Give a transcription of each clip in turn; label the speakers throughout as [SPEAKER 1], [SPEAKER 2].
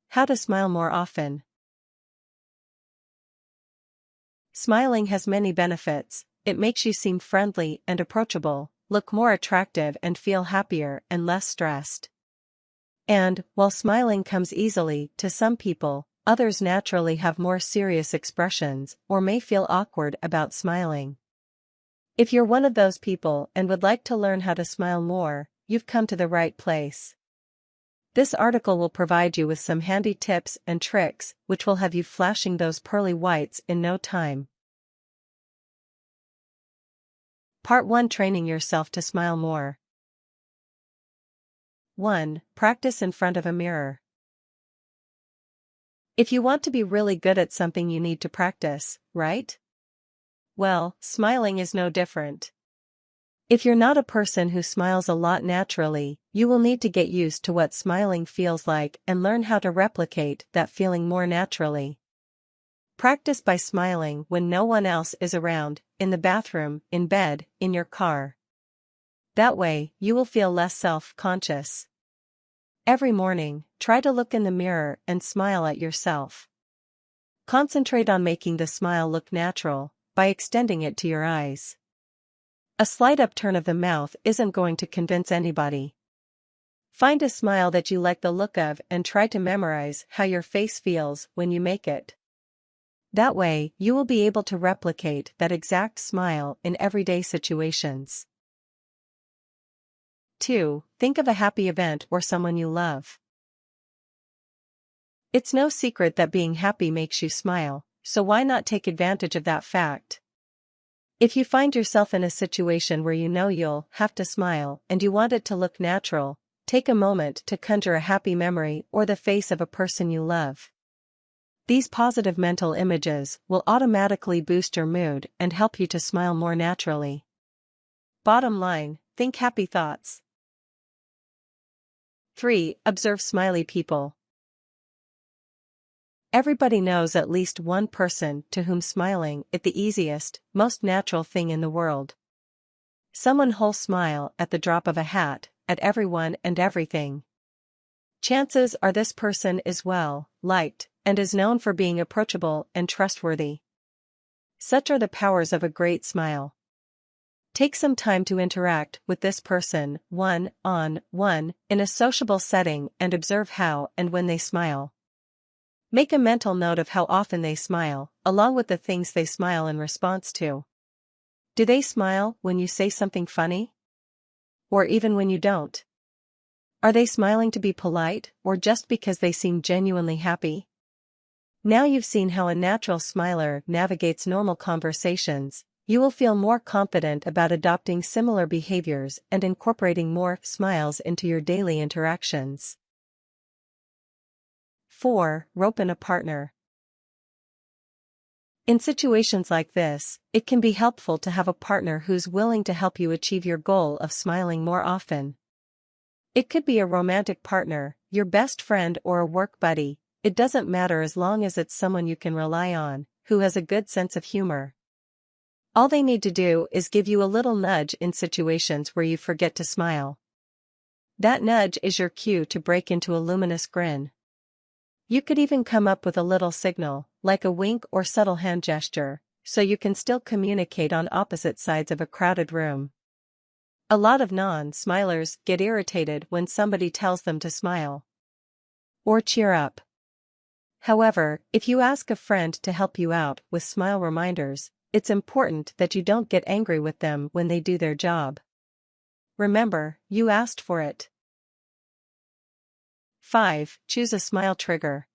[SPEAKER 1] How to smile more often. Smiling has many benefits. It makes you seem friendly and approachable, look more attractive and feel happier and less stressed. And, while smiling comes easily to some people, others naturally have more serious expressions or may feel awkward about smiling. If you're one of those people and would like to learn how to smile more, you've come to the right place. This article will provide you with some handy tips and tricks which will have you flashing those pearly whites in no time. Part 1: Training yourself to smile more. 1. Practice in front of a mirror. If you want to be really good at something, you need to practice, right? Well, smiling is no different. If you're not a person who smiles a lot naturally, you will need to get used to what smiling feels like and learn how to replicate that feeling more naturally. Practice by smiling when no one else is around, in the bathroom, in bed, in your car. That way, you will feel less self-conscious. Every morning, try to look in the mirror and smile at yourself. Concentrate on making the smile look natural by extending it to your eyes. A slight upturn of the mouth isn't going to convince anybody. Find a smile that you like the look of and try to memorize how your face feels when you make it. That way, you will be able to replicate that exact smile in everyday situations. 2. Think of a happy event or someone you love. It's no secret that being happy makes you smile, so why not take advantage of that fact? If you find yourself in a situation where you know you'll have to smile and you want it to look natural, take a moment to conjure a happy memory or the face of a person you love. These positive mental images will automatically boost your mood and help you to smile more naturally. Bottom line, think happy thoughts. 3. Observe smiley people. Everybody knows at least one person to whom smiling is the easiest, most natural thing in the world. Someone who'll smile at the drop of a hat, at everyone and everything. Chances are this person is well liked and is known for being approachable and trustworthy. Such are the powers of a great smile. Take some time to interact with this person one-on-one in a sociable setting and observe how and when they smile. Make a mental note of how often they smile, along with the things they smile in response to. Do they smile when you say something funny? Or even when you don't? Are they smiling to be polite, or just because they seem genuinely happy? Now you've seen how a natural smiler navigates normal conversations, you will feel more confident about adopting similar behaviors and incorporating more smiles into your daily interactions. 4. Rope in a partner. In situations like this, it can be helpful to have a partner who's willing to help you achieve your goal of smiling more often. It could be a romantic partner, your best friend, or a work buddy. It doesn't matter as long as it's someone you can rely on, who has a good sense of humor. All they need to do is give you a little nudge in situations where you forget to smile. That nudge is your cue to break into a luminous grin. You could even come up with a little signal, like a wink or subtle hand gesture, so you can still communicate on opposite sides of a crowded room. A lot of non-smilers get irritated when somebody tells them to smile or cheer up. However, if you ask a friend to help you out with smile reminders, it's important that you don't get angry with them when they do their job. Remember, you asked for it. 5. Choose a smile trigger.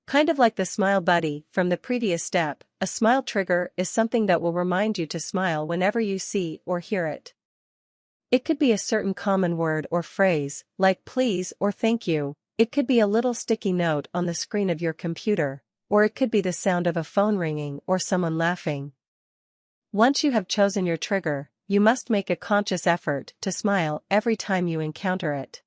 [SPEAKER 1] Kind of like the smile buddy from the previous step, a smile trigger is something that will remind you to smile whenever you see or hear it. It could be a certain common word or phrase, like please or thank you. It could be a little sticky note on the screen of your computer, or it could be the sound of a phone ringing or someone laughing. Once you have chosen your trigger, you must make a conscious effort to smile every time you encounter it.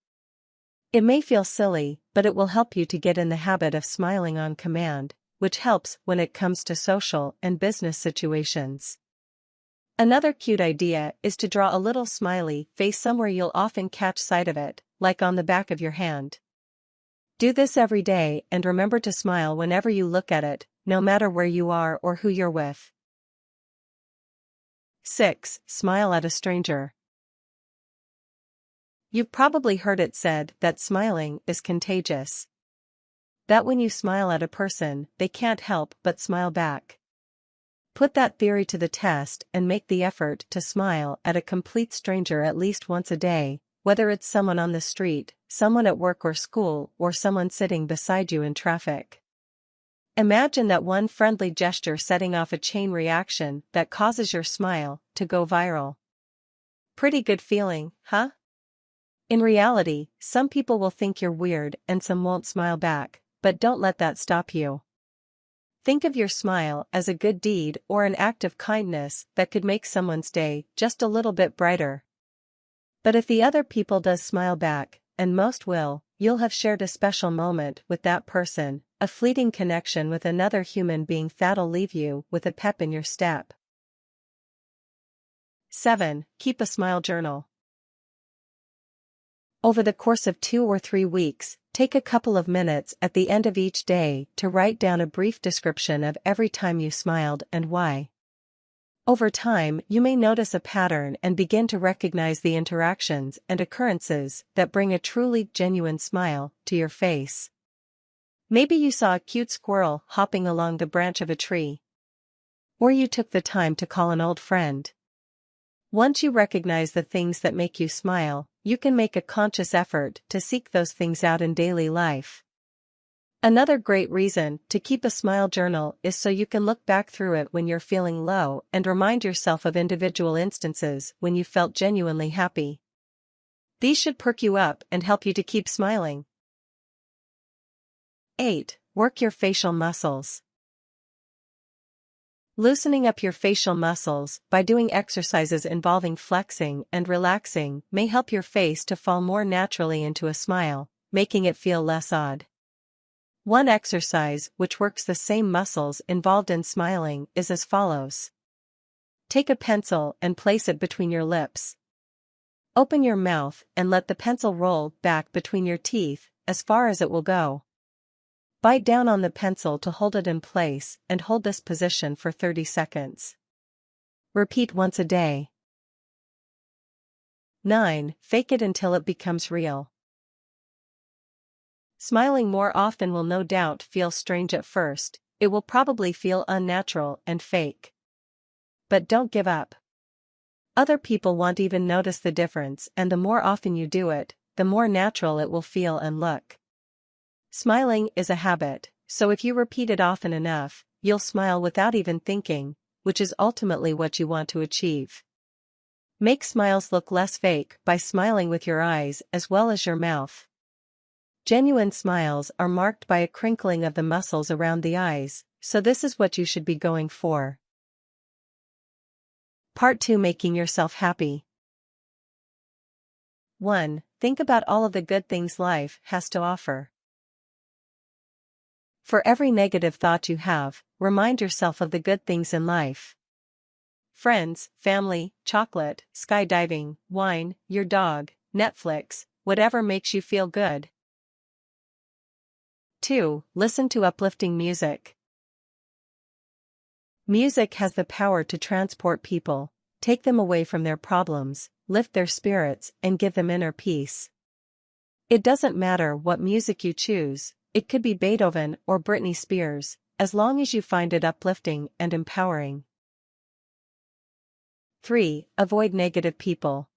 [SPEAKER 1] It may feel silly, but it will help you to get in the habit of smiling on command, which helps when it comes to social and business situations. Another cute idea is to draw a little smiley face somewhere you'll often catch sight of it, like on the back of your hand. Do this every day and remember to smile whenever you look at it, no matter where you are or who you're with. 6. Smile at a stranger. You've probably heard it said that smiling is contagious. That when you smile at a person, they can't help but smile back. Put that theory to the test and make the effort to smile at a complete stranger at least once a day, whether it's someone on the street, someone at work or school, or someone sitting beside you in traffic. Imagine that one friendly gesture setting off a chain reaction that causes your smile to go viral. Pretty good feeling, huh? In reality, some people will think you're weird and some won't smile back, but don't let that stop you. Think of your smile as a good deed or an act of kindness that could make someone's day just a little bit brighter. But if the other people does smile back, and most will, you'll have shared a special moment with that person, a fleeting connection with another human being that'll leave you with a pep in your step. 7. Keep a smile journal. Over the course of 2 or 3 weeks, take a couple of minutes at the end of each day to write down a brief description of every time you smiled and why. Over time, you may notice a pattern and begin to recognize the interactions and occurrences that bring a truly genuine smile to your face. Maybe you saw a cute squirrel hopping along the branch of a tree. Or you took the time to call an old friend. Once you recognize the things that make you smile, you can make a conscious effort to seek those things out in daily life. Another great reason to keep a smile journal is so you can look back through it when you're feeling low and remind yourself of individual instances when you felt genuinely happy. These should perk you up and help you to keep smiling. 8. Work your facial muscles. Loosening up your facial muscles by doing exercises involving flexing and relaxing may help your face to fall more naturally into a smile, making it feel less odd. One exercise which works the same muscles involved in smiling is as follows. Take a pencil and place it between your lips. Open your mouth and let the pencil roll back between your teeth as far as it will go. Bite down on the pencil to hold it in place and hold this position for 30 seconds. Repeat once a day. 9. Fake it until it becomes real. Smiling more often will no doubt feel strange at first, it will probably feel unnatural and fake. But don't give up. Other people won't even notice the difference, and the more often you do it, the more natural it will feel and look. Smiling is a habit, so if you repeat it often enough, you'll smile without even thinking, which is ultimately what you want to achieve. Make smiles look less fake by smiling with your eyes as well as your mouth. Genuine smiles are marked by a crinkling of the muscles around the eyes, so this is what you should be going for. Part 2. Making yourself happy. 1. Think about all of the good things life has to offer. For every negative thought you have, remind yourself of the good things in life. Friends, family, chocolate, skydiving, wine, your dog, Netflix, whatever makes you feel good. 2. Listen to uplifting music. Music has the power to transport people, take them away from their problems, lift their spirits, and give them inner peace. It doesn't matter what music you choose. It could be Beethoven or Britney Spears, as long as you find it uplifting and empowering. 3. Avoid negative people.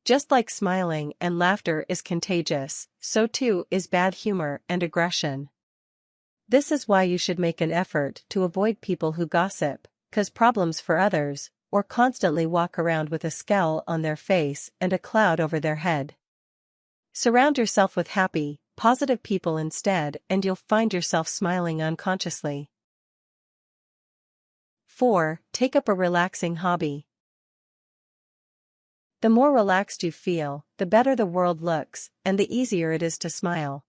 [SPEAKER 1] Just like smiling and laughter is contagious, so too is bad humor and aggression. This is why you should make an effort to avoid people who gossip, cause problems for others, or constantly walk around with a scowl on their face and a cloud over their head. Surround yourself with happy, positive people instead, and you'll find yourself smiling unconsciously. 4. Take up a relaxing hobby. The more relaxed you feel, the better the world looks, and the easier it is to smile.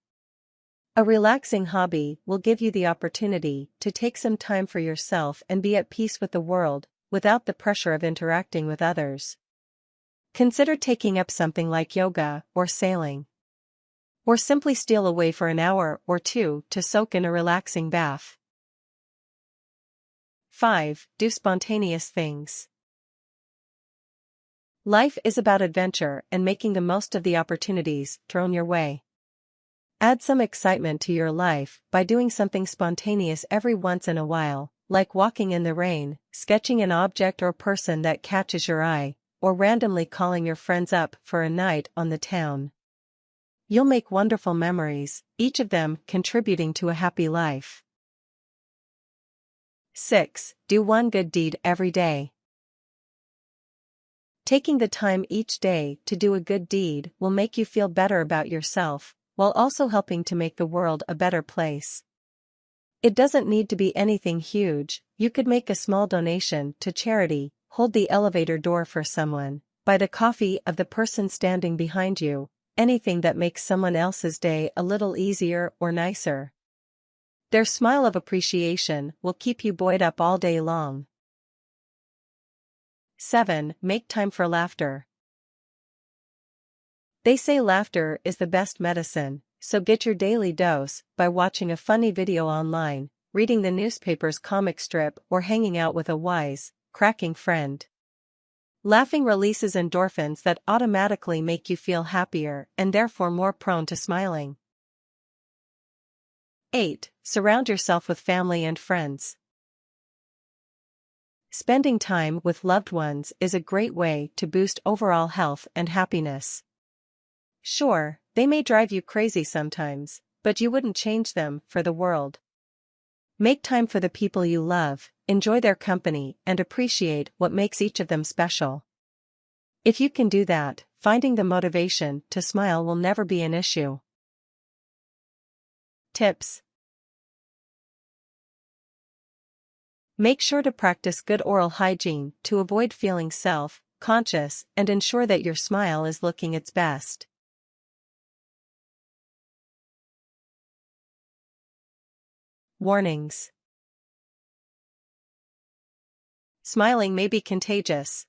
[SPEAKER 1] A relaxing hobby will give you the opportunity to take some time for yourself and be at peace with the world, without the pressure of interacting with others. Consider taking up something like yoga or sailing. Or simply steal away for an hour or two to soak in a relaxing bath. 5. Do spontaneous things. Life is about adventure and making the most of the opportunities thrown your way. Add some excitement to your life by doing something spontaneous every once in a while, like walking in the rain, sketching an object or person that catches your eye, or randomly calling your friends up for a night on the town. You'll make wonderful memories, each of them contributing to a happy life. 6. Do one good deed every day. Taking the time each day to do a good deed will make you feel better about yourself, while also helping to make the world a better place. It doesn't need to be anything huge. You could make a small donation to charity, hold the elevator door for someone, buy the coffee of the person standing behind you, anything that makes someone else's day a little easier or nicer. Their smile of appreciation will keep you buoyed up all day long. 7. Make time for laughter. They say laughter is the best medicine, so get your daily dose by watching a funny video online, reading the newspaper's comic strip, or hanging out with a wise, cracking friend. Laughing releases endorphins that automatically make you feel happier and therefore more prone to smiling. 8. Surround yourself with family and friends. Spending time with loved ones is a great way to boost overall health and happiness. Sure, they may drive you crazy sometimes, but you wouldn't change them for the world. Make time for the people you love, enjoy their company, and appreciate what makes each of them special. If you can do that, finding the motivation to smile will never be an issue. Tips. Make sure to practice good oral hygiene to avoid feeling self-conscious and ensure that your smile is looking its best. Warnings. Smiling may be contagious.